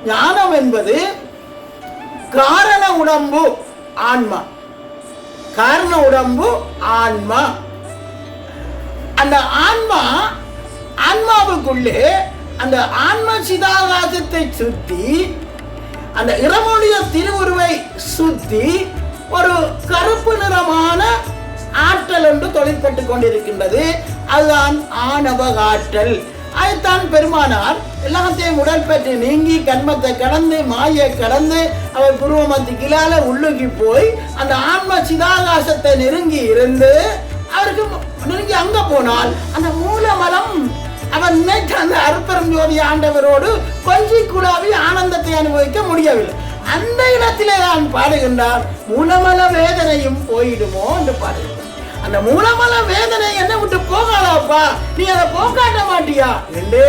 ஞானம் என்பது காரண உடம்பு ஆன்மா. காரண உடம்பு ஆன்மா. அந்த ஆன்மாவுக்குள்ளே அந்த ஆன்ம சிதாகாசத்தை சுத்தி அந்த இறைவனுடைய திருவுருவை சுத்தி ஒரு கருப்பு நிறமான ஆற்றல் என்று தொழிற்பட்டு கொண்டிருக்கின்றது. அதுதான் ஆணவ ஆற்றல். அதைத்தான் பெருமானார் எல்லாத்தையும் உடல் பெற்று நீங்கி கண்மத்தை கடந்து மாயை கடந்து அவர் புருவமத்திலால உள்ளுக்கி போய் அந்த ஆன்ம சிதாகாசத்தை நெருங்கி இருந்து அவருக்கு நெருங்கி அங்க போனால் அந்த மூலமலம் அவன் நினைத்த அந்த அருப்பெரும் ஜோதி ஆண்டவரோடு கொஞ்சி குழாவி ஆனந்தத்தை அனுபவிக்க முடியவில்லை. அந்த இடத்திலே தான் பாடுகின்றார், மூலமல வேதனையும் போயிடுமோ என்று பாடுகின்றார். அந்த மூலமல வேதனை என்ன விட்டு போகாதாப்பா, நீ அதை போக்காட்ட மாட்டியா என்று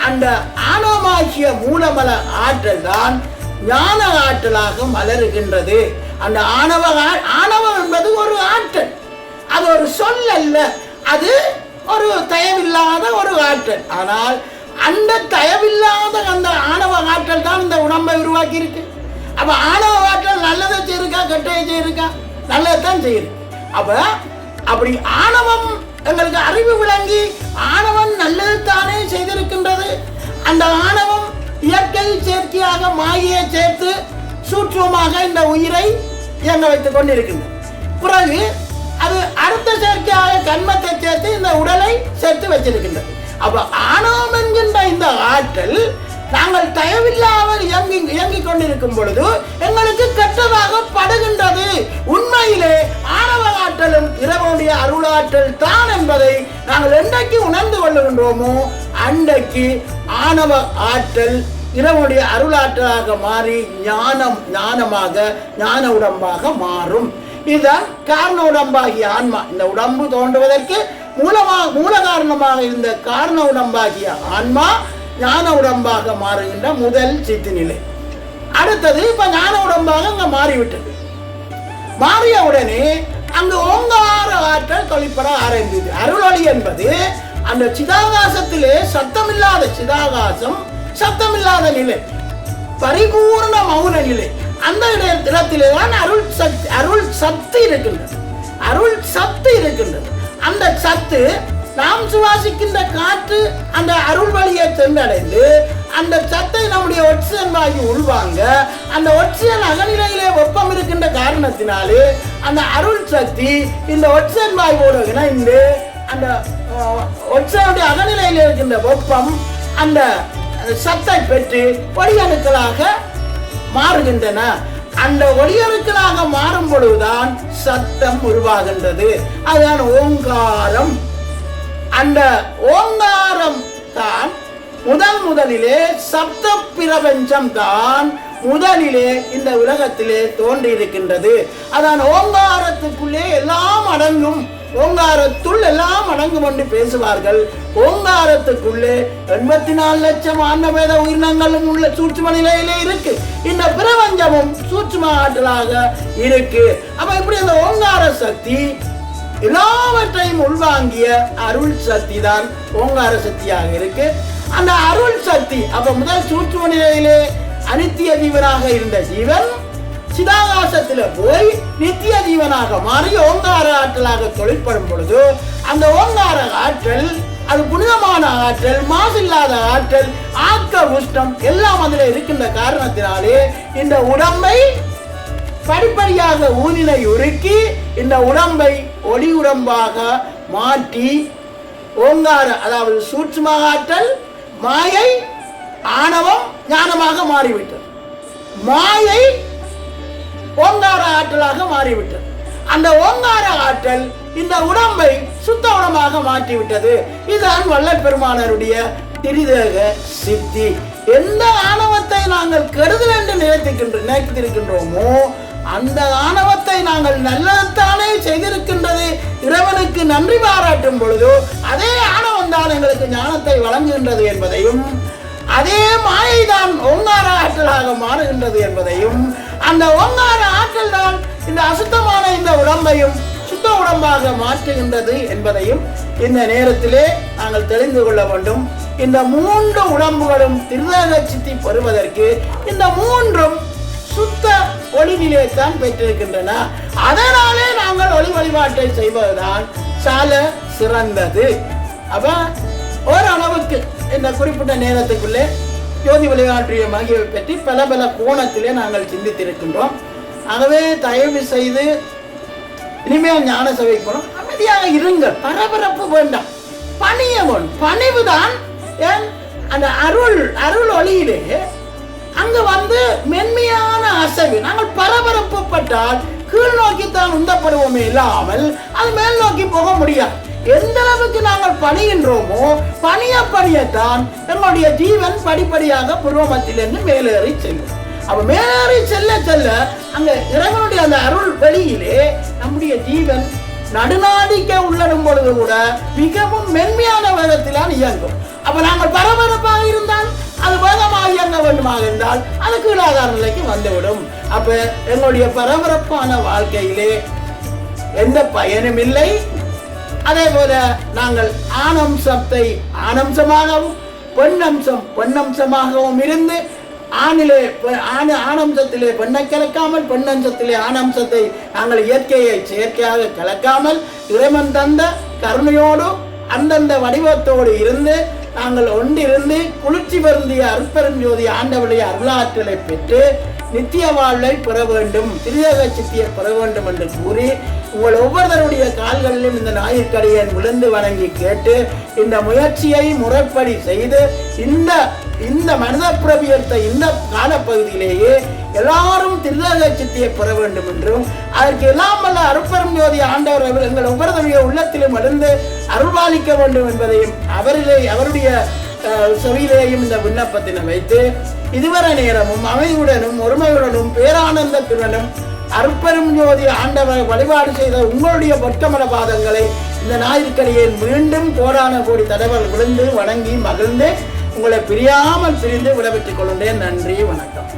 அந்த ஆணவமாகிய மூலமல ஆற்றல் தான் ஞான ஆற்றலாக மலருகின்றது. அந்த ஆணவம் என்பது ஒரு ஆற்றல், அது ஒரு சொல் அல்ல, அது ஒரு தயவில்லாத ஒரு ஆற்றல். ஆனால் அந்த தயவில்லாத அந்த ஆணவ ஆற்றல் தான் இந்த உடம்பை உருவாக்கி இருக்கு. அப்ப ஆணவ ஆற்றல் நல்லதை செய்யிருக்கா கெட்டதை செய்யிருக்கா? நல்லதைத்தான் செய்யுது. அப்ப அப்படி ஆணவம் எங்களுக்கு அறிவு விளங்கி ஆணவம் நல்லதுதானே செய்திருக்கின்றது. அந்த ஆணவம் இயற்கை சேர்க்கையாக மாயை சேர்த்து சூட்சமாக இந்த உயிரை இயங்க வைத்துக் கொண்டிருக்கின்றது. பிறகு அது அடுத்த செயற்கையாக கண்மத்தை சேர்த்து இந்த உடலை சேர்த்து வச்சிருக்கின்றது. அப்ப ஆணவம் என்கின்ற இந்த ஆற்றல் நாங்கள் தயவில்லாமல் இயங்கிக் கொண்டிருக்கும் பொழுது எங்களுக்கு கெட்டதாக படுகின்றது. உண்மையிலே ஆணவ ஆற்றலும் இறைவனுடைய அருளாற்றல் தான் என்பதை நாங்கள் என்றைக்கு உணர்ந்து கொள்ளுகின்றோமோ அன்றைக்கு ஆணவ ஆற்றல் இறைவனுடைய அருளாற்றலாக மாறி ஞானமாக ஞான உடம்பாக மாறும். இதுதான் காரண உடம்பாகிய ஆன்மா. இந்த உடம்பு தோன்றுவதற்கு மூல காரணமாக இருந்த காரண உடம்பாகிய ஆன்மா ஞான உடம்பாக மாறுகின்ற முதல் சித்து நிலை. அடுத்தது இப்ப ஞான உடம்பாக அங்க மாறிவிட்டது. மாறிய உடனே அங்கு ஓங்கார ஆற்றல் தொழிற்பட ஆரம்பித்தது. அருளொளி என்பது அந்த சிதாகாசத்திலே சத்தமில்லாத சிதாகாசம், சத்தமில்லாத நிலை, பரிபூர்ண மௌன நிலை. அந்த இடத்திலே தான் அருள் சத்து இருக்கின்றது. அருள் சத்து இருக்கின்றது. அந்த சத்து நாம் சுவாசிக்கின்ற காற்று அந்த அருள் வழியை சென்றடைந்து அந்த சத்தை நம்முடைய ஒட்சிஜன் வாயு உள்வாங்க. அந்த ஒட்சிஜன் அகநிலையிலே வெப்பம் இருக்கின்ற காரணத்தினாலே அந்த அருள் சக்தி இந்த ஒட்சிஜன் வாயுவோடு இணைந்து அந்த ஒட்சிஜனுடைய அகநிலையில் இருக்கின்ற வெப்பம் அந்த சத்தை பெற்று ஒளியணுக்களாக மாறுகின்றன. அந்த ஒளியணுக்களாக மாறும் பொழுதுதான் சத்தம் உருவாகின்றது. அதுதான் ஓங்காரம். அந்த ஓங்காரம் தான் முதலிலே சப்த பிரபஞ்சம் தான் முதலிலே இந்த உலகத்திலே தோன்றியிருக்கின்றது. அதான் ஓங்காரத்துக்குள்ளே எல்லாம் அடங்கும், ஓங்காரத்துள் எல்லாம் அடங்கும் என்று பேசுவார்கள். ஓங்காரத்துக்குள்ளே 84 லட்சம் ஆன்மவேத உயிரினங்களும் உள்ள சூட்சும நிலையிலே இருக்கு. இந்த பிரபஞ்சமும் சூட்சும ஆற்றலாக இருக்கு. அப்ப இப்படி அந்த ஓங்கார சக்தி எல்லாவற்றையும் உள்வாங்கிய அருள் சக்தி தான் ஓங்கார சக்தியாக இருக்கு. அந்த அருள் சக்தி அப்ப முதல் சூட்சும நிலையிலே அனித்திய ஜீவனாக இருந்த ஜீவன் சிதாகாசத்துல போய் நித்திய ஜீவனாக மாறி ஓங்கார ஆற்றலாக தொழிற்படும் பொழுது அந்த ஓங்கார ஆற்றல் அது புனிதமான ஆற்றல், மாசில்லாத ஆற்றல், ஆக்க உஷ்டம் எல்லாம் அதில் இருக்கின்ற காரணத்தினாலே இந்த உடம்பை படிப்படியாக ஊனினை உருக்கி இந்த உடம்பை ஒளி உடம்பாக மாற்றி ஓங்கார அதாவது சூட்சும ஆற்றல் மாயை ஆணவம் ஞானமாக மாறிவிட்டது. மாயை ஓங்கார ஆற்றலாக மாறிவிட்டது. அந்த ஓங்கார ஆற்றல் இந்த உடம்பை சுத்த உடம்பாக மாற்றிவிட்டது. இதுதான் வள்ளல் பெருமானருடைய திரிதேக சித்தி. எந்த ஆணவத்தை நாங்கள் கெடுதல் என்று நினைத்திருக்கின்றோமோ அந்த ஆணவத்தை நாங்கள் நல்லதானே செய்திருக்கின்றது இறைவனுக்கு நன்றி பாராட்டும் பொழுது அதே ஆணவம் தான் எங்களுக்கு ஞானத்தை வழங்குகின்றது என்பதையும், அதே மாயை தான் ஓங்கார ஆற்றலாக மாறுகின்றது என்பதையும், அந்த ஓங்கார ஆற்றல் தான் இந்த அசுத்தமான இந்த உடம்பையும் சுத்த உடம்பாக மாற்றுகின்றது என்பதையும் இந்த நேரத்திலே நாங்கள் தெரிந்து கொள்ள வேண்டும். இந்த 3 உடம்புகளும் திருதேக சித்தி பெறுவதற்கு இந்த 3ம் சுத்த ஒளி நிலையத்தான் பெற்றிருக்கின்றன. அதனாலே நாங்கள் ஒளி வழிபாட்டை செய்வதுதான் சால சிறந்தது. அப்ப ஓரளவுக்கு இந்த குறிப்பிட்ட நேரத்துக்குள்ளே ஜோதி வழிபாட்டிய மகிழ்வை பற்றி பல பல கோணத்திலே நாங்கள் சிந்தித்திருக்கின்றோம். ஆகவே தயவு செய்து இனிமேல் ஞான சபைக்கு போனோம், அமைதியாக இருங்கள், பரபரப்பு வேண்டாம், பணிய வேணும். பணிவுதான் அந்த அருள் ஒளியிலே அங்க மென்மையான அசைவு. நாங்கள் பரபரப்பு பட்டால் கீழ் நோக்கித்தான் உந்தப்படுவோமே இல்லாமல் அது மேல் நோக்கி போக முடியாது. எந்த அளவுக்கு நாங்கள் பணிகின்றோமோ பணியத்தான் எங்களுடைய ஜீவன் படிப்படியாக புருவமத்திலிருந்து மேலேறி செல்லும். அப்ப மேலேறி செல்ல செல்ல அங்க இறைவனுடைய அந்த அருள் வெளியிலே நம்முடைய ஜீவன் நடுநாடிக்க உள்ளடும் பொழுது கூட மிகவும் மென்மையான வேகத்திலான் இயங்கும். அப்ப நாங்கள் பரபரப்பாக இருந்தால் அது வேகமாக இயங்க வேண்டுமாக இருந்தால் அது கீழாதார நிலைக்கு வந்துவிடும். அப்ப எங்களுடைய பரபரப்பான வாழ்க்கையிலே எந்த பயனும் இல்லை. அதே போல நாங்கள் ஆணம்சத்தை ஆணம்சமாகவும் பெண்ணம்சமாகவும் இருந்து ஆணம்சத்திலே பெண்ணை கலக்காமல் பெண்ணம்சத்திலே ஆணம்சத்தை நாங்கள் இயற்கையை செயற்கையாக கலக்காமல் இறைவன் தந்த கருணையோடு அந்தந்த வடிவத்தோடு இருந்து நாங்கள் ஒன்றிருந்து குளிர்ச்சி வருந்திய அருட்பெருஞ்சோதி ஆண்டவருடைய அருளாற்றலை பெற்று நித்திய வாழ்வை பெற வேண்டும், திருதேக சித்தியை பெற வேண்டும் என்று கூறி உங்கள் ஒவ்வொருவருடைய கால்களிலும் இந்த ஞாயிற்கடியன் விழுந்து வணங்கி கேட்டு இந்த முயற்சியை முறைப்படி செய்து இந்த மனித பிரபியத்தை இந்த காலப்பகுதியிலேயே எல்லாரும் திருதேக சித்தியை பெற வேண்டும் என்றும் அதற்கு எல்லாம் வல்ல அருட்பெருஞ்சோதி ஆண்டவர் எங்கள் ஒவ்வொருவருடைய உள்ளத்திலும் இருந்து அருள்பாலிக்க வேண்டும் என்பதையும் அவருடைய செவியிலேயும் இந்த விண்ணப்பத்தினை வைத்து இதுவரை நேரமும் அமைதியுடனும் ஒருமையுடனும் பேரானந்தத்துடனும் அருட்பெருஞ்சோதி ஆண்டவர் வழிபாடு செய்த உங்களுடைய பொற்கமல பாதங்களை இந்த ஞாயிற்கடியேன் மீண்டும் கோடான கோடி தடவல் விழுந்து வணங்கி மகிழ்ந்து உங்களை பிரியாமல் பிரிந்து விடைபெற்றுக் கொள்கின்றேன். நன்றி, வணக்கம்.